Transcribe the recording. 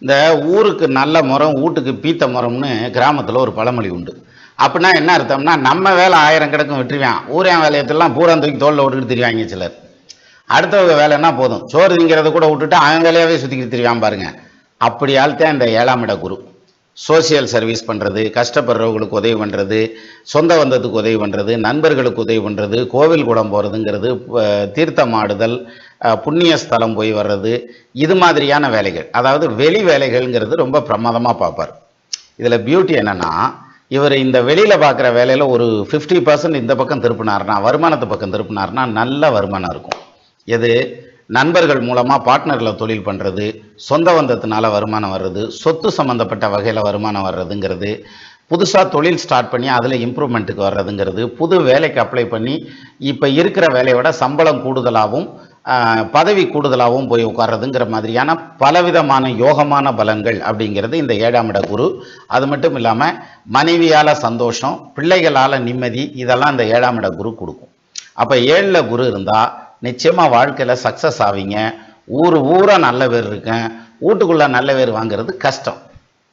இந்த ஊருக்கு நல்ல மரம் வீட்டுக்கு பீத்த மரம்னு கிராமத்தில் ஒரு பழமொழி உண்டு. அப்படின்னா என்ன அர்த்தம்னா, நம்ம வேலை 1000 கிடக்கும் விட்டுருவான், ஊரன் வேலையத்தெல்லாம் பூரா தூக்கி தோளில் விட்டுக்கிட்டு திரிவாங்க சிலர். அடுத்தவங்க வேலைன்னா போதும், சோறு திங்கிறத கூட விட்டுட்டு அவன் வேலையாகவே சுற்றிக்கிட்டு திரிவான் பாருங்க. அப்படி ஆள்தான் இந்த 7ஆம் இட குரு. சோசியல் சர்வீஸ் பண்ணுறது, கஷ்டப்படுறவங்களுக்கு உதவி பண்ணுறது, சொந்த பந்தத்துக்கு உதவி பண்ணுறது, நண்பர்களுக்கு உதவி பண்ணுறது, கோவில் குளம் போகிறதுங்கிறது, தீர்த்தம் ஆடுதல், புண்ணிய ஸ்தலம் போய் வர்றது, இது மாதிரியான வேலைகள், அதாவது வெளி வேலைகள்ங்கிறது ரொம்ப பிரமாதமாக பார்ப்பார். இதில் பியூட்டி என்னென்னா, இவர் இந்த வெளியில் பார்க்குற வேலையில் ஒரு 50% இந்த பக்கம் திருப்பினார்னா, வருமானத்து பக்கம் திருப்பினார்னா நல்ல வருமானம் இருக்கும். எது? நண்பர்கள் மூலமாக பார்ட்னரில் தொழில் பண்ணுறது, சொந்த பந்தத்தினால வருமானம் வர்றது, சொத்து சம்மந்தப்பட்ட வகையில் வருமானம் வர்றதுங்கிறது, புதுசாக தொழில் ஸ்டார்ட் பண்ணி அதில் இம்ப்ரூவ்மெண்ட்டுக்கு வர்றதுங்கிறது, புது வேலைக்கு அப்ளை பண்ணி இப்போ இருக்கிற வேலையோட சம்பளம் கூடுதலாகவும் பதவி கூடுதலாகவும் போய் உட்கார்றதுங்கிற மாதிரியான பலவிதமான யோகமான பலன்கள் அப்படிங்கிறது இந்த 7ஆம் இட குரு. அது மட்டும் இல்லாமல் மனைவியால் சந்தோஷம், பிள்ளைகளால் நிம்மதி, இதெல்லாம் இந்த 7ஆம் இட குரு கொடுக்கும். அப்போ 7ல் குரு இருந்தால் நிச்சயமாக வாழ்க்கையில் சக்ஸஸ் ஆவீங்க. ஊரா நல்ல பேர் இருக்கேன், வீட்டுக்குள்ளே நல்ல பேர் வாங்கிறது கஷ்டம்.